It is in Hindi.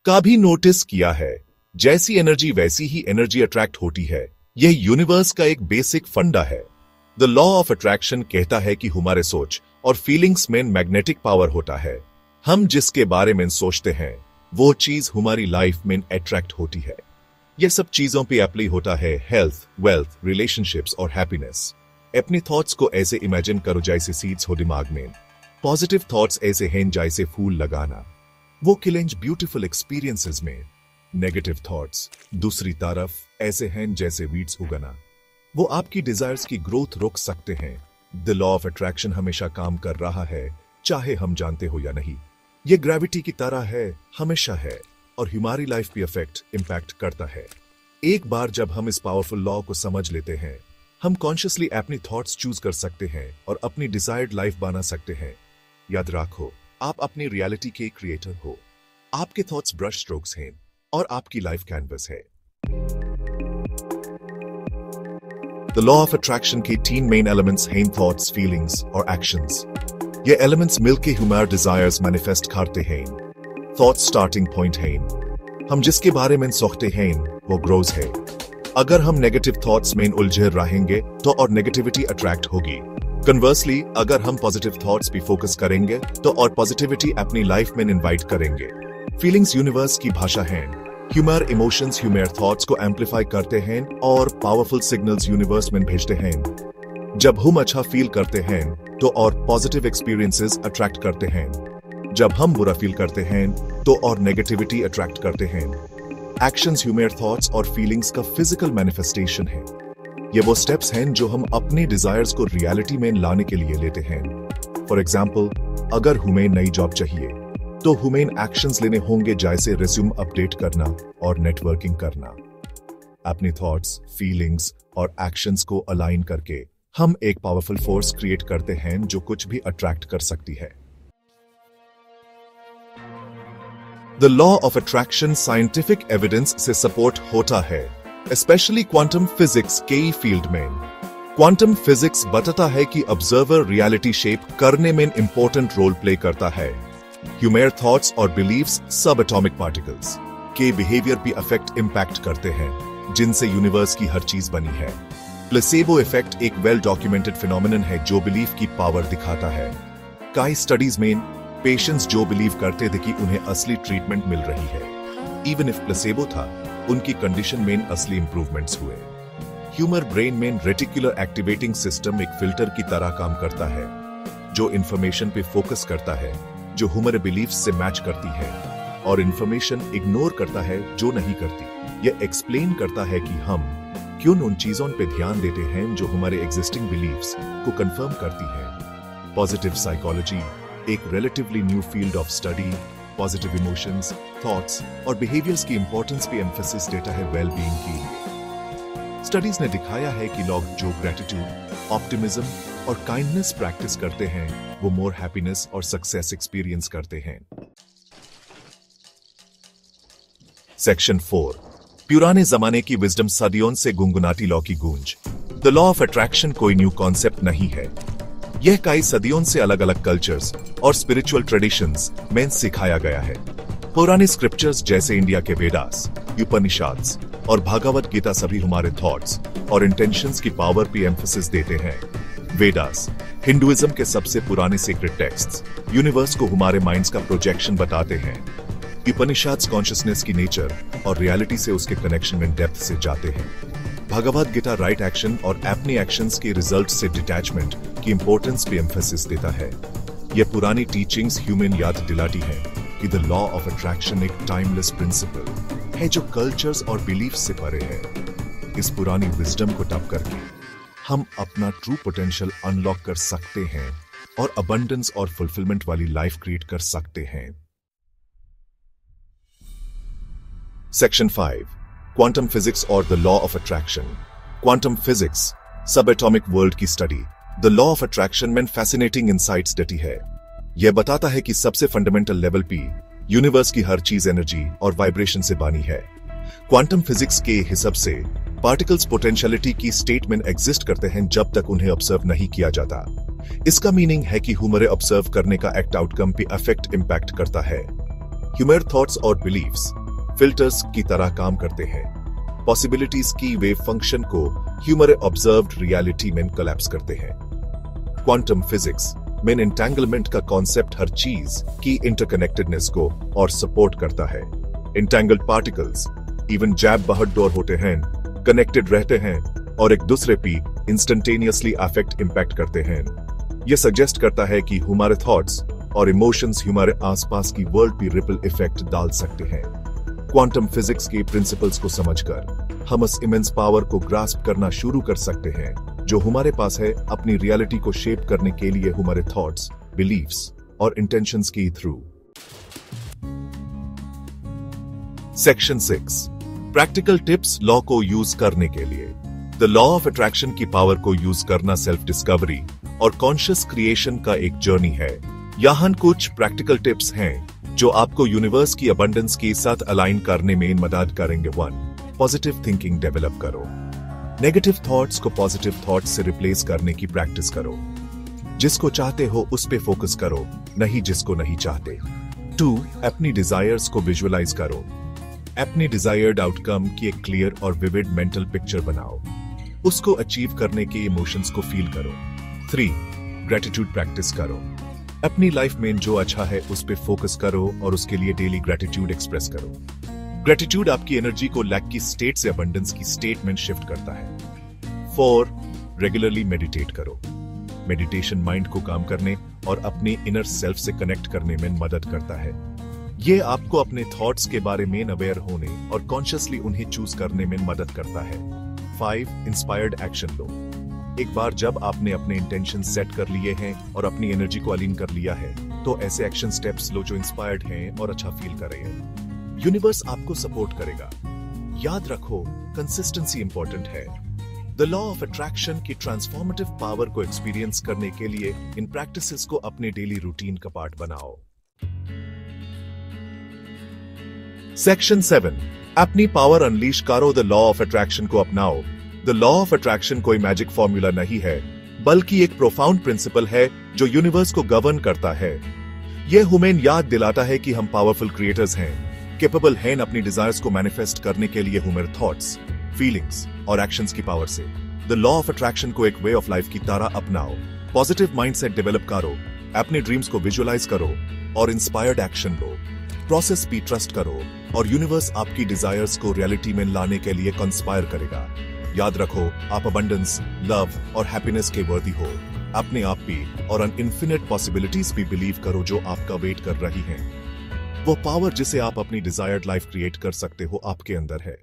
कभी नोटिस किया है, जैसी एनर्जी वैसी ही एनर्जी अट्रैक्ट होती है। यह यूनिवर्स का एक बेसिक फंडा है। द लॉ ऑफ अट्रैक्शन कहता है कि हमारे सोच और फीलिंग्स में मैग्नेटिक पावर होता है। हम जिसके बारे में सोचते हैं वो चीज हमारी लाइफ में अट्रैक्ट होती है। यह सब चीजों पे अप्लाई होता है, हेल्थ, वेल्थ, रिलेशनशिप्स और हैप्पीनेस। अपने थॉट्स को ऐसे इमेजिन करो जैसे सीड्स हो दिमाग में। पॉजिटिव थॉट्स ऐसे हैं जैसे फूल लगाना, वो खिलेंगे ब्यूटीफुल एक्सपीरियंसेस में। नेगेटिव थॉट्स दूसरी तरफ ऐसे हैं जैसे वीड्स उगाना, वो आपकी डिजायर्स की ग्रोथ रोक सकते हैं। द लॉ ऑफ अट्रैक्शन हमेशा काम कर रहा है, चाहे हम जानते हो या नहीं। ये ग्रेविटी की तरह है, हमेशा है और हमारी लाइफ पे इम्पैक्ट करता है। एक बार जब हम इस पावरफुल लॉ को समझ लेते हैं, हम कॉन्शियसली अपनी थॉट्स चूज कर सकते हैं और अपनी डिजायर्ड लाइफ बना सकते हैं। याद रखो, आप अपनी रियलिटी के क्रिएटर हो। आपके थॉट्स ब्रश स्ट्रोक्स हैं और आपकी लाइफ कैनवस है। द लॉ ऑफ अट्रैक्शन के 3 मेन एलिमेंट्स हैं थॉट्स, फीलिंग्स और एक्शंस। ये एलिमेंट्स मिलके हमारे डिजायर्स मैनिफेस्ट करते हैं। थॉट्स स्टार्टिंग पॉइंट हैं, हम जिसके बारे में सोचते हैं वो ग्रोज है। अगर हम नेगेटिव थॉट्स में उलझे रहेंगे तो और नेगेटिविटी अट्रैक्ट होगी। कन्वर्सली, अगर हम पॉजिटिव थॉट्स पे फोकस करेंगे तो और पॉजिटिविटी अपनी लाइफ में इनवाइट करेंगे। फीलिंग्स यूनिवर्स की भाषा है। ह्यूमर इमोशंस ह्यूमर थॉट्स को एम्पलीफाई करते हैं और पावरफुल सिग्नल्स यूनिवर्स में भेजते हैं। जब हम अच्छा फील करते हैं तो और पॉजिटिव एक्सपीरियंसेस अट्रैक्ट करते हैं। जब हम बुरा फील करते हैं तो और नेगेटिविटी अट्रैक्ट करते हैं। एक्शंस ह्यूमर थॉट्स और फीलिंग्स का फिजिकल मैनिफेस्टेशन है। ये वो स्टेप्स हैं जो हम अपने डिजायर्स को रियलिटी में लाने के लिए लेते हैं। फॉर एग्जाम्पल, अगर हमें नई जॉब चाहिए तो हमें एक्शंस लेने होंगे जैसे रिज्यूम अपडेट करना और नेटवर्किंग करना। अपने थॉट्स, फीलिंग्स और एक्शंस को अलाइन करके हम एक पावरफुल फोर्स क्रिएट करते हैं जो कुछ भी अट्रैक्ट कर सकती है। The law of attraction scientific evidence से सपोर्ट होता है, स्पेशली क्वांटम फिजिक्स के फील्ड में। क्वांटम फिजिक्स बताता है कि ऑब्जर्वर रियलिटी शेप करने में इंपॉर्टेंट रोल प्ले करता है। ह्यूमर थॉट्स और बिलीव्स सब एटॉमिक पार्टिकल्स के बिहेवियर भी अफेक्ट इम्पैक्ट करते हैं, जिनसे यूनिवर्स की हर चीज बनी है। प्लेसेबो इफेक्ट एक वेल डॉक्यूमेंटेड फिनोमिनन है जो बिलीफ की पावर दिखाता है। कई स्टडीज में पेशेंट्स जो बिलीव करते थे कि उन्हें असली ट्रीटमेंट मिल रही है, इवन इफ प्लेसेबो था, उनकी कंडीशन में असली इंप्रूवमेंट्स हुए। ह्यूमर ब्रेन में रेटिकुलर एक्टिवेटिंग सिस्टम एक फिल्टर की तरह काम करता है, जो इंफॉर्मेशन पे फोकस करता है जो हमारे बिलीफ से मैच करती है और इंफॉर्मेशन इग्नोर करता है जो नहीं करती। यह एक्सप्लेन करता है कि हम क्यों उन चीजों पे ध्यान देते हैं जो हमारे एग्जिस्टिंग बिलीफ्स को कंफर्म करती है। पॉजिटिव साइकोलॉजी एक relatively new field of study positive emotions, thoughts और बिहेवियर्स की इंपॉर्टेंस पे एम्फेसिस देता है वेल बीइंग की। स्टडीज ने दिखाया है कि लोग जो ग्रेटिट्यूड, ऑप्टिमिज्म और काइंडनेस प्रैक्टिस करते हैं वो मोर हैप्पीनेस और सक्सेस एक्सपीरियंस करते हैं। सेक्शन 4, पुराने जमाने की विजडम सदियों से गुनगुनाती लॉ की गूंज। द लॉ ऑफ अट्रैक्शन कोई न्यू कॉन्सेप्ट नहीं है। यह कई सदियों से अलग अलग कल्चर्स और स्पिरिचुअल ट्रेडिशंस में सिखाया गया है। पुराने स्क्रिप्चर्स जैसे इंडिया के वेदास, उपनिषद्स और भगवद गीता सभी हमारे थॉट्स और इंटेंशंस की पावर पे एम्फेसिस देते हैं। वेदास हिंदुइज्म के सबसे पुराने सीक्रेट टेक्स्ट्स यूनिवर्स को हमारे माइंड्स का प्रोजेक्शन बताते हैं। उपनिषद्स कॉन्शियसनेस की नेचर और रियलिटी से उसके कनेक्शन में डेप्थ से जाते हैं। भगवद गीता राइट एक्शन और अपने एक्शंस के रिजल्ट से डिटैचमेंट की इंपॉर्टेंस पे एम्फेसिस देता है। यह पुरानी टीचिंग्स ह्यूमन याद दिलाती है कि द लॉ ऑफ अट्रैक्शन एक टाइमलेस प्रिंसिपल है जो कल्चर्स और बिलीफ से परे है। इस पुरानी विजडम को टैप करके हम अपना ट्रू पोटेंशियल अनलॉक कर सकते हैं और अबंडेंस और फुलफिलमेंट वाली लाइफ क्रिएट कर सकते हैं। सेक्शन 5, क्वांटम फिजिक्स और the law of attraction. Quantum physics सब एटॉमिक वर्ल्ड की study the law of attraction में फैसिनेटिंग इंसाइट्स देती है। यह बताता है कि सबसे फंडामेंटल लेवल पे यूनिवर्स की हर चीज एनर्जी और वाइब्रेशन से बनी है। क्वांटम फिजिक्स के हिसाब से पार्टिकल्स पोटेंशियलिटी की स्टेट में एग्जिस्ट करते हैं जब तक उन्हें ऑब्जर्व नहीं किया जाता। इसका मीनिंग है कि हमारे ऑब्जर्व करने का एक्ट आउटकम पे अफेक्ट इंपैक्ट करता है। ह्यूमर थॉट्स और बिलीफ्स फिल्टर्स की तरह काम करते हैं। पॉसिबिलिटीज की वेव फंक्शन को ह्यूमर ऑब्जर्व्ड रियलिटी में कोलैप्स करते हैं। क्वांटम फिजिक्स में एंटेंगलमेंट का कॉन्सेप्ट हर चीज की इंटरकनेक्टेडनेस को और सपोर्ट करता है। एंटेंगल्ड पार्टिकल्स इवन जैब बहत्तर होते हैं, कनेक्टेड रहते हैं और एक दूसरे पे इंस्टेंटेनियसली अफेक्ट इंपैक्ट करते हैं। यह सजेस्ट करता है कि हमारे थॉट्स और इमोशंस हमारे आसपास की वर्ल्ड पे रिपल इफेक्ट डाल सकते हैं। क्वांटम फिजिक्स के प्रिंसिपल्स को समझकर हम इस इमेंस पावर को ग्रास्प करना शुरू कर सकते हैं जो हमारे पास है अपनी रियलिटी को शेप करने के लिए हमारे थॉट्स, बिलीफ्स और इंटेंशंस के through. Section 6 practical tips law को यूज करने के लिए। द लॉ ऑफ अट्रैक्शन की पावर को यूज करना सेल्फ डिस्कवरी और कॉन्शियस क्रिएशन का एक जर्नी है। यहाँ कुछ प्रैक्टिकल टिप्स हैं जो आपको यूनिवर्स की अबंडेंस के साथ अलाइन करने में मदद करेंगे। 1. पॉजिटिव थिंकिंग डेवलप करो। नेगेटिव थॉट्स को पॉजिटिव थॉट्स से रिप्लेस करने की प्रैक्टिस करो। जिसको चाहते हो उस पे फोकस करो, नहीं जिसको नहीं चाहते। 2. अपनी डिजायर्स को विजुअलाइज करो। अपने डिजायर्ड आउटकम की एक क्लियर और विविड मेंटल पिक्चर बनाओ। उसको अचीव करने के इमोशंस को फील करो। 3. ग्रेटिट्यूड प्रैक्टिस करो। अपनी लाइफ में जो अच्छा है उस पे फोकस करो और उसके लिए डेली ग्रेटिट्यूड एक्सप्रेस करो। ग्रेटिट्यूड आपकी एनर्जी को लैक की स्टेट से अबंडेंस की स्टेट में शिफ्ट करता है। 4. रेगुलरली मेडिटेट करो। मेडिटेशन माइंड को काम करने और अपने इनर सेल्फ से कनेक्ट करने में मदद करता है। यह आपको अपने थॉट्स के बारे में अवेयर होने और कॉन्शियसली उन्हें चूज करने में मदद करता है। 5. इंस्पायर्ड एक्शन लो। एक बार जब आपने अपने इंटेंशन सेट कर लिए हैं और अपनी एनर्जी को अलाइन कर लिया है तो ऐसे एक्शन स्टेप्स लो जो इंस्पायर्ड हैं और अच्छा फील कर रहे हैं। यूनिवर्स आपको सपोर्ट करेगा। याद रखो, कंसिस्टेंसी इंपॉर्टेंट है। द लॉ ऑफ अट्रैक्शन की ट्रांसफॉर्मेटिव पावर को एक्सपीरियंस करने के लिए इन प्रैक्टिसेस को अपने डेली रूटीन का पार्ट बनाओ। सेक्शन 7 अपनी पावर अनलीश करो। द लॉ ऑफ अट्रैक्शन को अपनाओ। द लॉ ऑफ अट्रैक्शन कोई मैजिक फॉर्मूला नहीं है, बल्कि एक प्रोफाउंड प्रिंसिपल है जो यूनिवर्स को गवर्न करता है। यह हमें याद दिलाता है कि हम पावरफुल क्रिएटर्स हैं, कैपेबल हैं अपनी डिजायर्स को मैनिफेस्ट करने के लिए हमारे थॉट्स, फीलिंग्स और एक्शंस की पावर से। द लॉ ऑफ अट्रैक्शन को एक वे ऑफ लाइफ की तरह अपनाओ। पॉजिटिव माइंडसेट डेवलप करो, अपने ड्रीम्स को विजुअलाइज करो और इंस्पायर्ड एक्शन लो। प्रोसेस पे ट्रस्ट करो और यूनिवर्स आपकी डिजायर्स को रियलिटी में लाने के लिए कंस्पायर करेगा। याद रखो, आप अबंडेंस, लव और हैप्पीनेस के वर्दी हो। अपने आप पे और अन इन्फिनिट पॉसिबिलिटीज पे बिलीव करो जो आपका वेट कर रही हैं। वो पावर जिसे आप अपनी डिजायर्ड लाइफ क्रिएट कर सकते हो आपके अंदर है।